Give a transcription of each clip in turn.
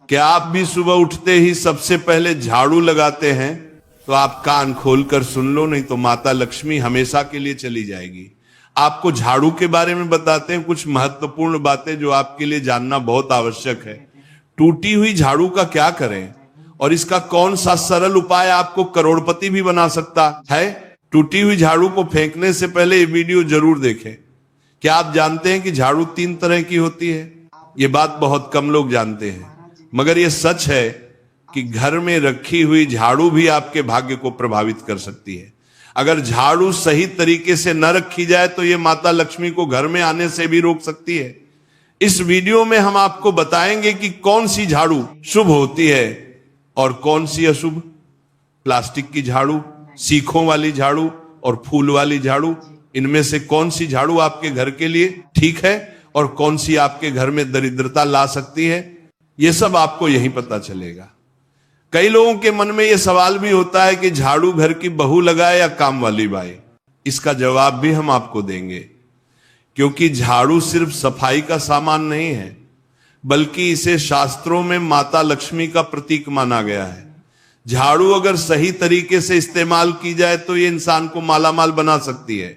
क्या आप भी सुबह उठते ही सबसे पहले झाड़ू लगाते हैं? तो आप कान खोलकर सुन लो, नहीं तो माता लक्ष्मी हमेशा के लिए चली जाएगी। आपको झाड़ू के बारे में बताते हैं कुछ महत्वपूर्ण बातें जो आपके लिए जानना बहुत आवश्यक है। टूटी हुई झाड़ू का क्या करें और इसका कौन सा सरल उपाय आपको करोड़पति भी बना सकता है। टूटी हुई झाड़ू को फेंकने से पहले ये वीडियो जरूर देखें। क्या आप जानते हैं कि झाड़ू 3 तरह की होती है? ये बात बहुत कम लोग जानते हैं, मगर ये सच है कि घर में रखी हुई झाड़ू भी आपके भाग्य को प्रभावित कर सकती है। अगर झाड़ू सही तरीके से न रखी जाए तो ये माता लक्ष्मी को घर में आने से भी रोक सकती है। इस वीडियो में हम आपको बताएंगे कि कौन सी झाड़ू शुभ होती है और कौन सी अशुभ। प्लास्टिक की झाड़ू, सीखों वाली झाड़ू और फूल वाली झाड़ू, इनमें से कौन सी झाड़ू आपके घर के लिए ठीक है और कौन सी आपके घर में दरिद्रता ला सकती है, यह सब आपको यहीं पता चलेगा। कई लोगों के मन में यह सवाल भी होता है कि झाड़ू घर की बहू लगाए या काम वाली बाई। इसका जवाब भी हम आपको देंगे, क्योंकि झाड़ू सिर्फ सफाई का सामान नहीं है, बल्कि इसे शास्त्रों में माता लक्ष्मी का प्रतीक माना गया है। झाड़ू अगर सही तरीके से इस्तेमाल की जाए तो ये इंसान को मालामाल बना सकती है,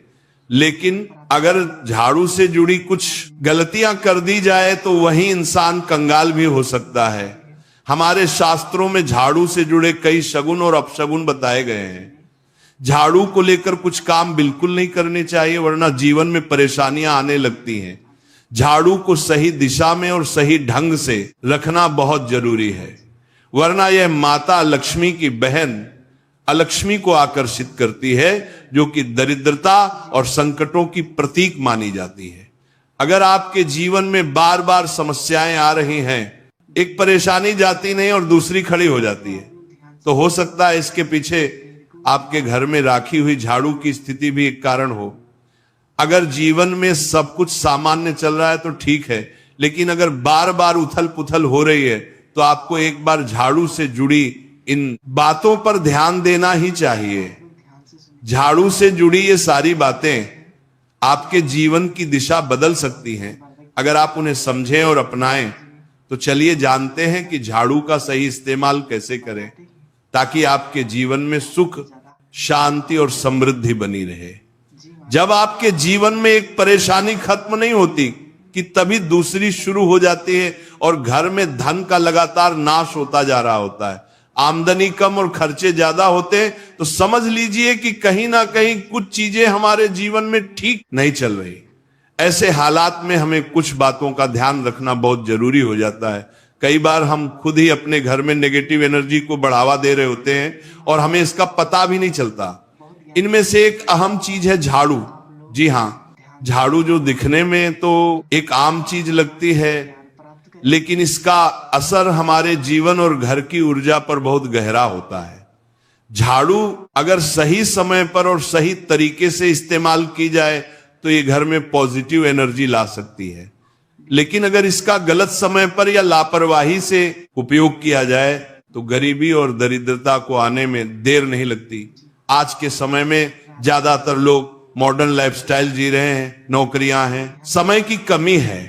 लेकिन अगर झाड़ू से जुड़ी कुछ गलतियां कर दी जाए तो वही इंसान कंगाल भी हो सकता है। हमारे शास्त्रों में झाड़ू से जुड़े कई शगुन और अपशगुन बताए गए हैं। झाड़ू को लेकर कुछ काम बिल्कुल नहीं करने चाहिए, वरना जीवन में परेशानियां आने लगती हैं। झाड़ू को सही दिशा में और सही ढंग से रखना बहुत जरूरी है, वरना यह माता लक्ष्मी की बहन अलक्ष्मी को आकर्षित करती है, जो कि दरिद्रता और संकटों की प्रतीक मानी जाती है। अगर आपके जीवन में बार बार समस्याएं आ रही हैं, एक परेशानी जाती नहीं और दूसरी खड़ी हो जाती है, तो हो सकता है इसके पीछे आपके घर में राखी हुई झाड़ू की स्थिति भी एक कारण हो। अगर जीवन में सब कुछ सामान्य चल रहा है तो ठीक है, लेकिन अगर बार बार उथल पुथल हो रही है तो आपको एक बार झाड़ू से जुड़ी इन बातों पर ध्यान देना ही चाहिए। झाड़ू से जुड़ी ये सारी बातें आपके जीवन की दिशा बदल सकती हैं अगर आप उन्हें समझें और अपनाएं। तो चलिए जानते हैं कि झाड़ू का सही इस्तेमाल कैसे करें, ताकि आपके जीवन में सुख, शांति और समृद्धि बनी रहे। जब आपके जीवन में एक परेशानी खत्म नहीं होती कि तभी दूसरी शुरू हो जाती है और घर में धन का लगातार नाश होता जा रहा होता है। आमदनी कम और खर्चे ज्यादा होते हैं तो समझ लीजिए कि कहीं ना कहीं कुछ चीजें हमारे जीवन में ठीक नहीं चल रही। ऐसे हालात में हमें कुछ बातों का ध्यान रखना बहुत जरूरी हो जाता है। कई बार हम खुद ही अपने घर में नेगेटिव एनर्जी को बढ़ावा दे रहे होते हैं और हमें इसका पता भी नहीं चलता। इनमें से एक अहम चीज है झाड़ू। जी हाँ, झाड़ू जो दिखने में तो एक आम चीज लगती है, लेकिन इसका असर हमारे जीवन और घर की ऊर्जा पर बहुत गहरा होता है। झाड़ू अगर सही समय पर और सही तरीके से इस्तेमाल की जाए तो ये घर में पॉजिटिव एनर्जी ला सकती है, लेकिन अगर इसका गलत समय पर या लापरवाही से उपयोग किया जाए तो गरीबी और दरिद्रता को आने में देर नहीं लगती। आज के समय में ज्यादातर लोग मॉडर्न लाइफस्टाइल जी रहे हैं, नौकरियां हैं, समय की कमी है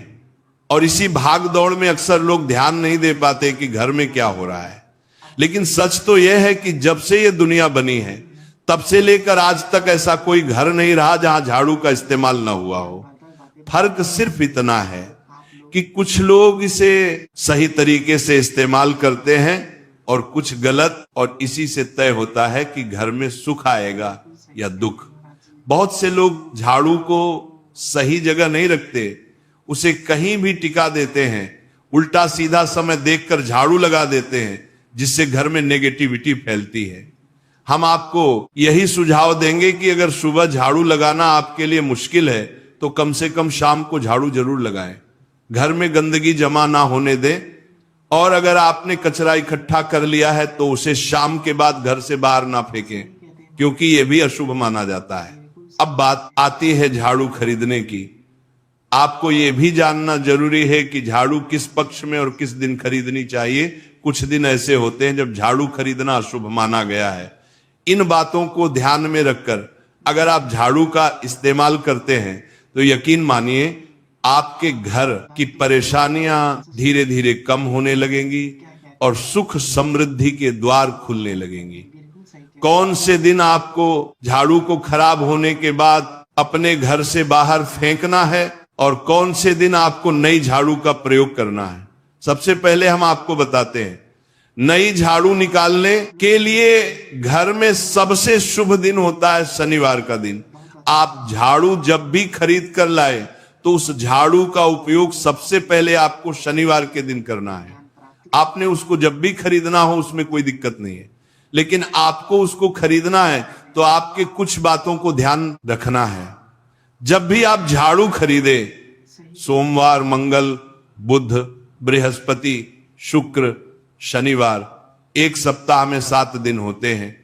और इसी भाग दौड़ में अक्सर लोग ध्यान नहीं दे पाते कि घर में क्या हो रहा है। लेकिन सच तो यह है कि जब से ये दुनिया बनी है तब से लेकर आज तक ऐसा कोई घर नहीं रहा जहां झाड़ू का इस्तेमाल ना हुआ हो। फर्क सिर्फ इतना है कि कुछ लोग इसे सही तरीके से इस्तेमाल करते हैं और कुछ गलत, और इसी से तय होता है कि घर में सुख आएगा या दुख। बहुत से लोग झाड़ू को सही जगह नहीं रखते, उसे कहीं भी टिका देते हैं, उल्टा सीधा समय देखकर झाड़ू लगा देते हैं, जिससे घर में नेगेटिविटी फैलती है। हम आपको यही सुझाव देंगे कि अगर सुबह झाड़ू लगाना आपके लिए मुश्किल है तो कम से कम शाम को झाड़ू जरूर लगाएं। घर में गंदगी जमा ना होने दें, और अगर आपने कचरा इकट्ठा कर लिया है तो उसे शाम के बाद घर से बाहर ना फेंकें, क्योंकि यह भी अशुभ माना जाता है। अब बात आती है झाड़ू खरीदने की। आपको यह भी जानना जरूरी है कि झाड़ू किस पक्ष में और किस दिन खरीदनी चाहिए। कुछ दिन ऐसे होते हैं जब झाड़ू खरीदना अशुभ माना गया है। इन बातों को ध्यान में रखकर अगर आप झाड़ू का इस्तेमाल करते हैं तो यकीन मानिए आपके घर की परेशानियां धीरे धीरे कम होने लगेंगी, और सुख समृद्धि के द्वार खुलने लगेंगे। कौन से दिन आपको झाड़ू को खराब होने के बाद अपने घर से बाहर फेंकना है और कौन से दिन आपको नई झाड़ू का प्रयोग करना है, सबसे पहले हम आपको बताते हैं। नई झाड़ू निकालने के लिए घर में सबसे शुभ दिन होता है शनिवार का दिन। आप झाड़ू जब भी खरीद कर लाए तो उस झाड़ू का उपयोग सबसे पहले आपको शनिवार के दिन करना है। आपने उसको जब भी खरीदना हो उसमें कोई दिक्कत नहीं है, लेकिन आपको उसको खरीदना है तो आपके कुछ बातों को ध्यान रखना है। जब भी आप झाड़ू खरीदे, सोमवार, मंगल, बुध, बृहस्पति, शुक्र, शनिवार, एक सप्ताह में 7 दिन होते हैं।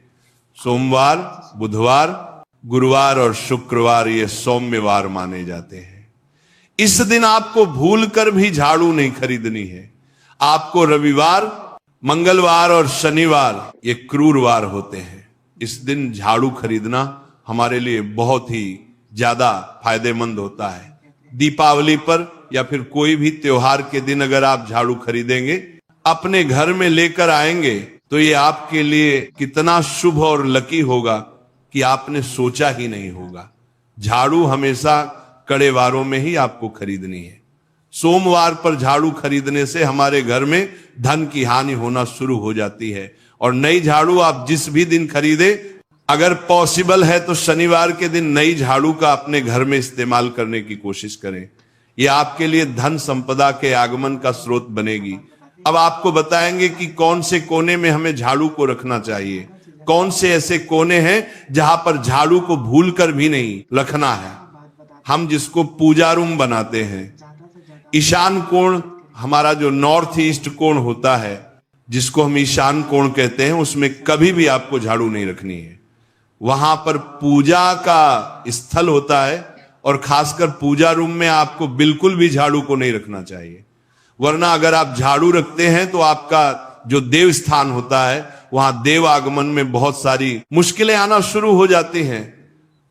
सोमवार, बुधवार, गुरुवार और शुक्रवार ये सौम्यवार माने जाते हैं। इस दिन आपको भूलकर भी झाड़ू नहीं खरीदनी है। आपको रविवार, मंगलवार और शनिवार ये क्रूरवार होते हैं। इस दिन झाड़ू खरीदना हमारे लिए बहुत ही ज्यादा फायदेमंद होता है। दीपावली पर या फिर कोई भी त्योहार के दिन अगर आप झाड़ू खरीदेंगे, अपने घर में लेकर आएंगे तो ये आपके लिए कितना शुभ और लकी होगा कि आपने सोचा ही नहीं होगा। झाड़ू हमेशा कड़े वारों में ही आपको खरीदनी है। सोमवार पर झाड़ू खरीदने से हमारे घर में धन की हानि होना शुरू हो जाती है। और नई झाड़ू आप जिस भी दिन खरीदे, अगर पॉसिबल है तो शनिवार के दिन नई झाड़ू का अपने घर में इस्तेमाल करने की कोशिश करें। यह आपके लिए धन संपदा के आगमन का स्रोत बनेगी। अब आपको बताएंगे कि कौन से कोने में हमें झाड़ू को रखना चाहिए, कौन से ऐसे कोने हैं जहां पर झाड़ू को भूलकर भी नहीं रखना है। हम जिसको पूजा रूम बनाते हैं, ईशान कोण हमारा जो नॉर्थ ईस्ट कोण होता है, जिसको हम ईशान कोण कहते हैं, उसमें कभी भी आपको झाड़ू नहीं रखनी है। वहां पर पूजा का स्थल होता है और खासकर पूजा रूम में आपको बिल्कुल भी झाड़ू को नहीं रखना चाहिए। वरना अगर आप झाड़ू रखते हैं तो आपका जो देव स्थान होता है वहां देव आगमन में बहुत सारी मुश्किलें आना शुरू हो जाती हैं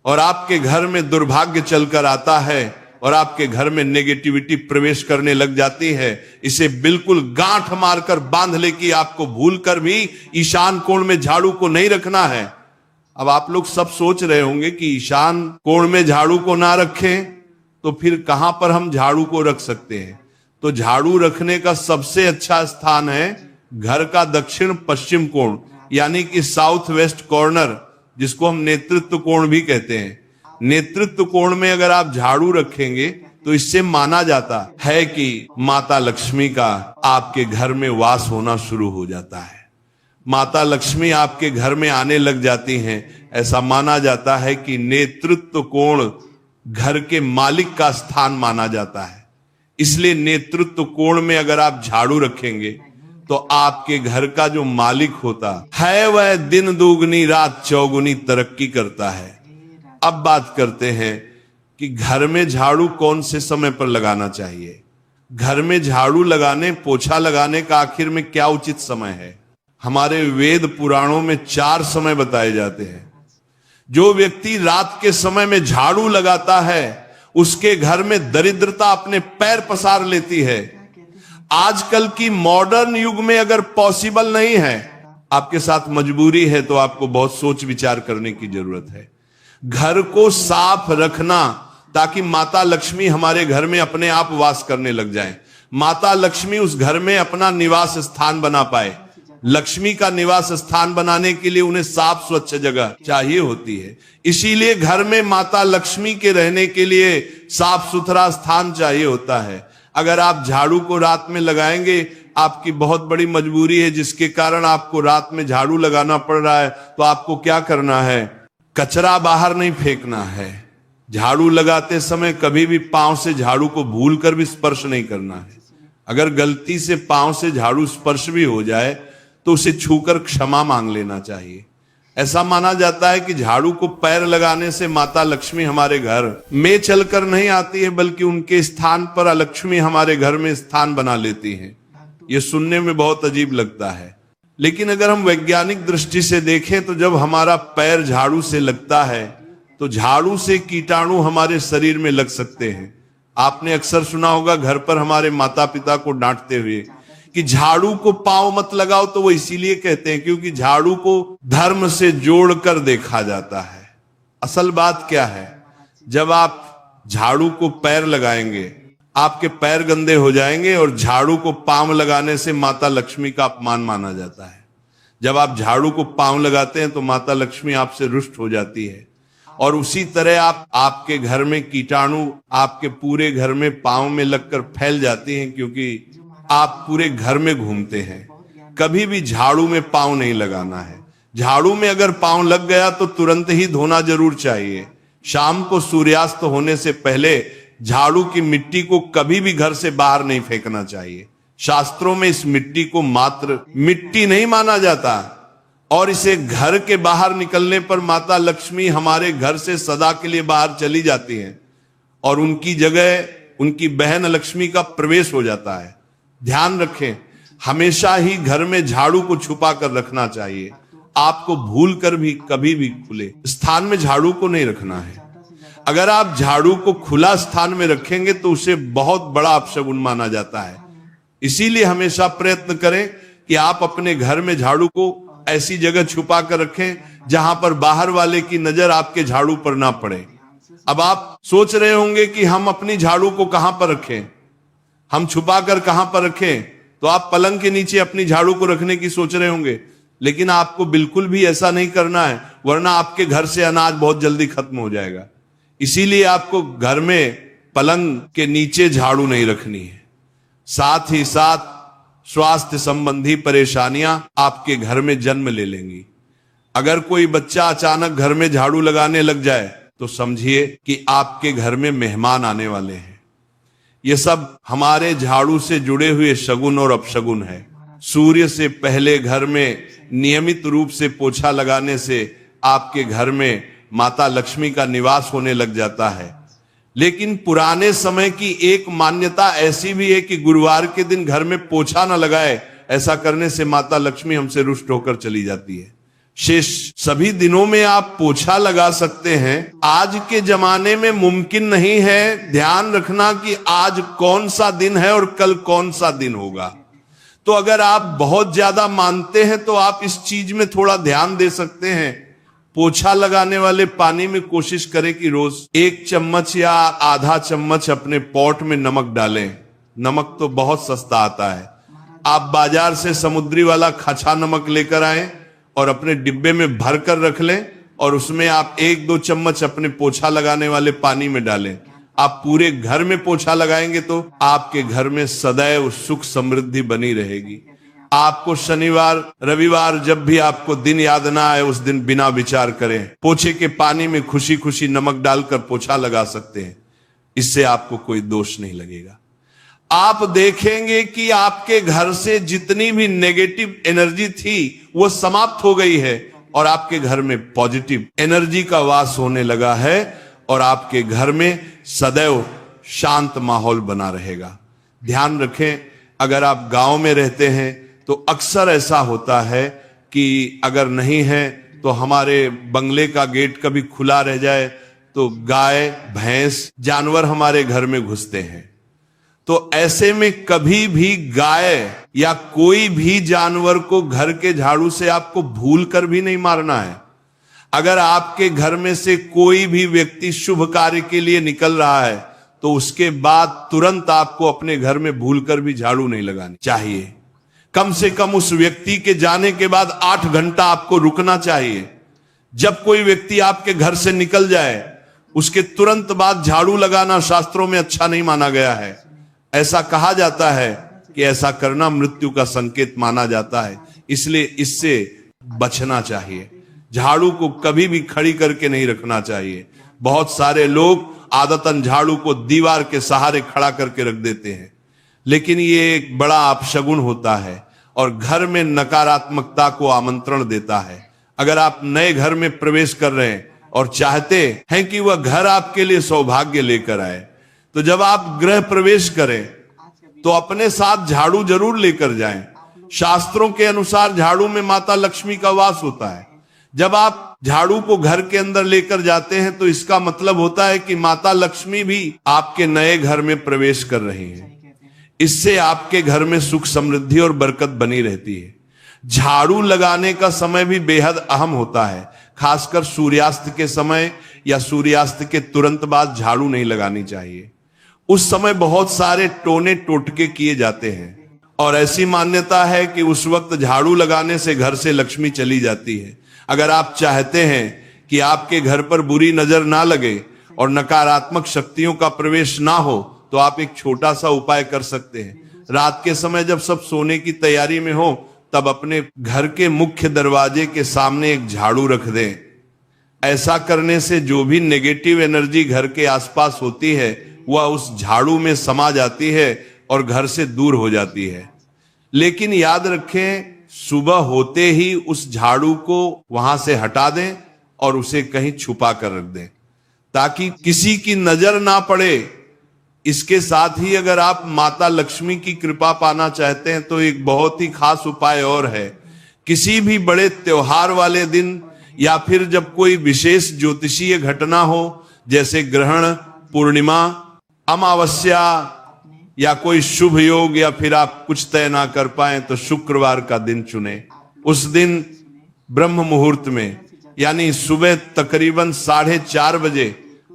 और आपके घर में दुर्भाग्य चलकर आता है और आपके घर में नेगेटिविटी प्रवेश करने लग जाती है। इसे बिल्कुल गांठ मारकर बांध ले कि आपको भूलकर भी ईशान कोण में झाड़ू को नहीं रखना है। अब आप लोग सब सोच रहे होंगे कि ईशान कोण में झाड़ू को ना रखें तो फिर कहां पर हम झाड़ू को रख सकते हैं। तो झाड़ू रखने का सबसे अच्छा स्थान है घर का दक्षिण पश्चिम कोण, यानी कि साउथ वेस्ट कॉर्नर, जिसको हम नेतृत्व कोण भी कहते हैं। नेतृत्व कोण में अगर आप झाड़ू रखेंगे तो इससे माना जाता है कि माता लक्ष्मी का आपके घर में वास होना शुरू हो जाता है। माता लक्ष्मी आपके घर में आने लग जाती हैं। ऐसा माना जाता है कि नेतृत्व कोण घर के मालिक का स्थान माना जाता है। इसलिए नेतृत्व कोण में अगर आप झाड़ू रखेंगे तो आपके घर का जो मालिक होता है वह दिन दुगनी रात चौगुनी तरक्की करता है। अब बात करते हैं कि घर में झाड़ू कौन से समय पर लगाना चाहिए। घर में झाड़ू लगाने, पोछा लगाने का आखिर में क्या उचित समय है। हमारे वेद पुराणों में 4 समय बताए जाते हैं। जो व्यक्ति रात के समय में झाड़ू लगाता है उसके घर में दरिद्रता अपने पैर पसार लेती है। आजकल की मॉडर्न युग में अगर पॉसिबल नहीं है, आपके साथ मजबूरी है, तो आपको बहुत सोच विचार करने की जरूरत है। घर को साफ रखना ताकि माता लक्ष्मी हमारे घर में अपने आप वास करने लग जाएं। माता लक्ष्मी उस घर में अपना निवास स्थान बना पाए। लक्ष्मी का निवास स्थान बनाने के लिए उन्हें साफ स्वच्छ जगह चाहिए होती है। इसीलिए घर में माता लक्ष्मी के रहने के लिए साफ सुथरा स्थान चाहिए होता है। अगर आप झाड़ू को रात में लगाएंगे, आपकी बहुत बड़ी मजबूरी है जिसके कारण आपको रात में झाड़ू लगाना पड़ रहा है, तो आपको क्या करना है, कचरा बाहर नहीं फेंकना है। झाड़ू लगाते समय कभी भी पांव से झाड़ू को भूलकर भी स्पर्श नहीं करना है। अगर गलती से पांव से झाड़ू स्पर्श भी हो जाए तो उसे छूकर क्षमा मांग लेना चाहिए। ऐसा माना जाता है कि झाड़ू को पैर लगाने से माता लक्ष्मी हमारे घर में चलकर नहीं आती है, बल्कि उनके स्थान पर लक्ष्मी हमारे घर में स्थान बना लेती है। यह सुनने में बहुत अजीब लगता है, लेकिन अगर हम वैज्ञानिक दृष्टि से देखें तो जब हमारा पैर झाड़ू से लगता है तो झाड़ू से कीटाणु हमारे शरीर में लग सकते हैं। आपने अक्सर सुना होगा घर पर हमारे माता पिता को डांटते हुए कि झाड़ू को पांव मत लगाओ, तो वो इसीलिए कहते हैं क्योंकि झाड़ू को धर्म से जोड़कर देखा जाता है। असल बात क्या है, जब आप झाड़ू को पैर लगाएंगे, आपके पैर गंदे हो जाएंगे, और झाड़ू को पांव लगाने से माता लक्ष्मी का अपमान माना जाता है। जब आप झाड़ू को पांव लगाते हैं तो माता लक्ष्मी आपसे रुष्ट हो जाती है। और उसी तरह आपके घर में कीटाणु आपके पूरे घर में पांव में लगकर फैल जाती हैं, क्योंकि आप पूरे घर में घूमते हैं। कभी भी झाड़ू में पांव नहीं लगाना है। झाड़ू में अगर पांव लग गया तो तुरंत ही धोना जरूर चाहिए। शाम को सूर्यास्त होने से पहले झाड़ू की मिट्टी को कभी भी घर से बाहर नहीं फेंकना चाहिए। शास्त्रों में इस मिट्टी को मात्र मिट्टी नहीं माना जाता, और इसे घर के बाहर निकलने पर माता लक्ष्मी हमारे घर से सदा के लिए बाहर चली जाती हैं और उनकी जगह उनकी बहन लक्ष्मी का प्रवेश हो जाता है। ध्यान रखें, हमेशा ही घर में झाड़ू को छुपा कर रखना चाहिए। आपको भूल कर भी कभी भी खुले स्थान में झाड़ू को नहीं रखना है। अगर आप झाड़ू को खुला स्थान में रखेंगे तो उसे बहुत बड़ा अपशगुन माना जाता है। इसीलिए हमेशा प्रयत्न करें कि आप अपने घर में झाड़ू को ऐसी जगह छुपा कर रखें जहां पर बाहर वाले की नजर आपके झाड़ू पर ना पड़े। अब आप सोच रहे होंगे कि हम अपनी झाड़ू को कहां पर रखें, हम छुपा कर कहां पर रखें, तो आप पलंग के नीचे अपनी झाड़ू को रखने की सोच रहे होंगे, लेकिन आपको बिल्कुल भी ऐसा नहीं करना है, वरना आपके घर से अनाज बहुत जल्दी खत्म हो जाएगा। इसीलिए आपको घर में पलंग के नीचे झाड़ू नहीं रखनी है। साथ ही साथ स्वास्थ्य संबंधी परेशानियां आपके घर में जन्म ले लेंगी। अगर कोई बच्चा अचानक घर में झाड़ू लगाने लग जाए तो समझिए कि आपके घर में मेहमान आने वाले हैं। ये सब हमारे झाड़ू से जुड़े हुए शगुन और अपशगुन है। सूर्य से पहले घर में नियमित रूप से पोछा लगाने से आपके घर में माता लक्ष्मी का निवास होने लग जाता है। लेकिन पुराने समय की एक मान्यता ऐसी भी है कि गुरुवार के दिन घर में पोछा न लगाए, ऐसा करने से माता लक्ष्मी हमसे रुष्ट होकर चली जाती है। शेष सभी दिनों में आप पोछा लगा सकते हैं। आज के जमाने में मुमकिन नहीं है। ध्यान रखना कि आज कौन सा दिन है और कल कौन सा दिन होगा। तो अगर आप बहुत ज्यादा मानते हैं तो आप इस चीज में थोड़ा ध्यान दे सकते हैं। पोछा लगाने वाले पानी में कोशिश करें कि रोज 1 चम्मच या आधा चम्मच अपने पॉट में नमक डालें। नमक तो बहुत सस्ता आता है। आप बाजार से समुद्री वाला खचा नमक लेकर आए और अपने डिब्बे में भर कर रख लें, और उसमें आप 1-2 चम्मच अपने पोछा लगाने वाले पानी में डालें। आप पूरे घर में पोछा लगाएंगे तो आपके घर में सदैव सुख समृद्धि बनी रहेगी। आपको शनिवार रविवार जब भी आपको दिन याद ना आए, उस दिन बिना विचार करें पोछे के पानी में खुशी खुशी नमक डालकर पोछा लगा सकते हैं। इससे आपको कोई दोष नहीं लगेगा। आप देखेंगे कि आपके घर से जितनी भी नेगेटिव एनर्जी थी वो समाप्त हो गई है और आपके घर में पॉजिटिव एनर्जी का वास होने लगा है, और आपके घर में सदैव शांत माहौल बना रहेगा। ध्यान रखें, अगर आप गांव में रहते हैं तो अक्सर ऐसा होता है कि अगर नहीं है तो हमारे बंगले का गेट कभी खुला रह जाए तो गाय भैंस जानवर हमारे घर में घुसते हैं। तो ऐसे में कभी भी गाय या कोई भी जानवर को घर के झाड़ू से आपको भूल कर भी नहीं मारना है। अगर आपके घर में से कोई भी व्यक्ति शुभ कार्य के लिए निकल रहा है तो उसके बाद तुरंत आपको अपने घर में भूलकर भी झाड़ू नहीं लगानी चाहिए। कम से कम उस व्यक्ति के जाने के बाद 8 घंटा आपको रुकना चाहिए। जब कोई व्यक्ति आपके घर से निकल जाए उसके तुरंत बाद झाड़ू लगाना शास्त्रों में अच्छा नहीं माना गया है। ऐसा कहा जाता है कि ऐसा करना मृत्यु का संकेत माना जाता है, इसलिए इससे बचना चाहिए। झाड़ू को कभी भी खड़ी करके नहीं रखना चाहिए। बहुत सारे लोग आदतन झाड़ू को दीवार के सहारे खड़ा करके रख देते हैं, लेकिन ये एक बड़ा अपशगुन होता है और घर में नकारात्मकता को आमंत्रण देता है। अगर आप नए घर में प्रवेश कर रहे हैं और चाहते हैं कि वह घर आपके लिए सौभाग्य लेकर आए, तो जब आप गृह प्रवेश करें तो अपने साथ झाड़ू जरूर लेकर जाएं। शास्त्रों के अनुसार झाड़ू में माता लक्ष्मी का वास होता है। जब आप झाड़ू को घर के अंदर लेकर जाते हैं तो इसका मतलब होता है कि माता लक्ष्मी भी आपके नए घर में प्रवेश कर रही हैं। इससे आपके घर में सुख समृद्धि और बरकत बनी रहती है। झाड़ू लगाने का समय भी बेहद अहम होता है, खासकर सूर्यास्त के समय या सूर्यास्त के तुरंत बाद झाड़ू नहीं लगानी चाहिए। उस समय बहुत सारे टोने टोटके किए जाते हैं और ऐसी मान्यता है कि उस वक्त झाड़ू लगाने से घर से लक्ष्मी चली जाती है। अगर आप चाहते हैं कि आपके घर पर बुरी नजर ना लगे और नकारात्मक शक्तियों का प्रवेश ना हो, तो आप एक छोटा सा उपाय कर सकते हैं। रात के समय जब सब सोने की तैयारी में हो, तब अपने घर के मुख्य दरवाजे के सामने एक झाड़ू रख दें। ऐसा करने से जो भी नेगेटिव एनर्जी घर के आसपास होती है वह उस झाड़ू में समा जाती है और घर से दूर हो जाती है। लेकिन याद रखें, सुबह होते ही उस झाड़ू को वहां से हटा दें और उसे कहीं छुपा कर रख दें ताकि किसी की नजर ना पड़े। इसके साथ ही अगर आप माता लक्ष्मी की कृपा पाना चाहते हैं तो एक बहुत ही खास उपाय और है। किसी भी बड़े त्योहार वाले दिन या फिर जब कोई विशेष ज्योतिषीय घटना हो, जैसे ग्रहण, पूर्णिमा, अमावस्या या कोई शुभ योग, या फिर आप कुछ तय ना कर पाए तो शुक्रवार का दिन चुने। उस दिन ब्रह्म मुहूर्त में यानी सुबह तकरीबन 4:30 बजे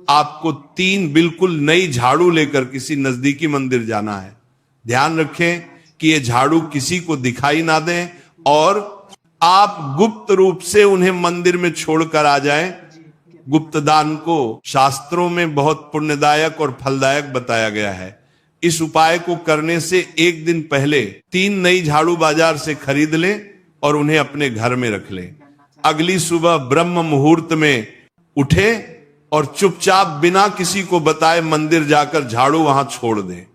आपको 3 बिल्कुल नई झाड़ू लेकर किसी नजदीकी मंदिर जाना है। ध्यान रखें कि ये झाड़ू किसी को दिखाई ना दें और आप गुप्त रूप से उन्हें मंदिर में छोड़कर आ जाएं। गुप्त दान को शास्त्रों में बहुत पुण्यदायक और फलदायक बताया गया है। इस उपाय को करने से एक दिन पहले 3 नई झाड़ू बाजार से खरीद लें और उन्हें अपने घर में रख लें। अगली सुबह ब्रह्म मुहूर्त में उठे और चुपचाप बिना किसी को बताए मंदिर जाकर झाड़ू वहां छोड़ दें।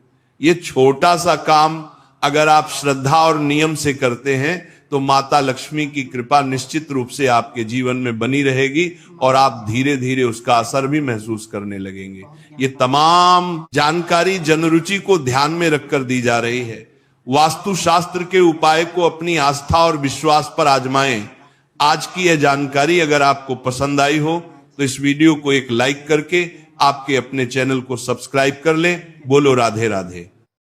ये छोटा सा काम अगर आप श्रद्धा और नियम से करते हैं तो माता लक्ष्मी की कृपा निश्चित रूप से आपके जीवन में बनी रहेगी और आप धीरे धीरे उसका असर भी महसूस करने लगेंगे। ये तमाम जानकारी जनरुचि को ध्यान में रखकर दी जा रही है। वास्तु शास्त्र के उपाय को अपनी आस्था और विश्वास पर आजमाएं। आज की यह जानकारी अगर आपको पसंद आई हो तो इस वीडियो को एक लाइक करके आपके अपने चैनल को सब्सक्राइब कर लें। बोलो राधे राधे।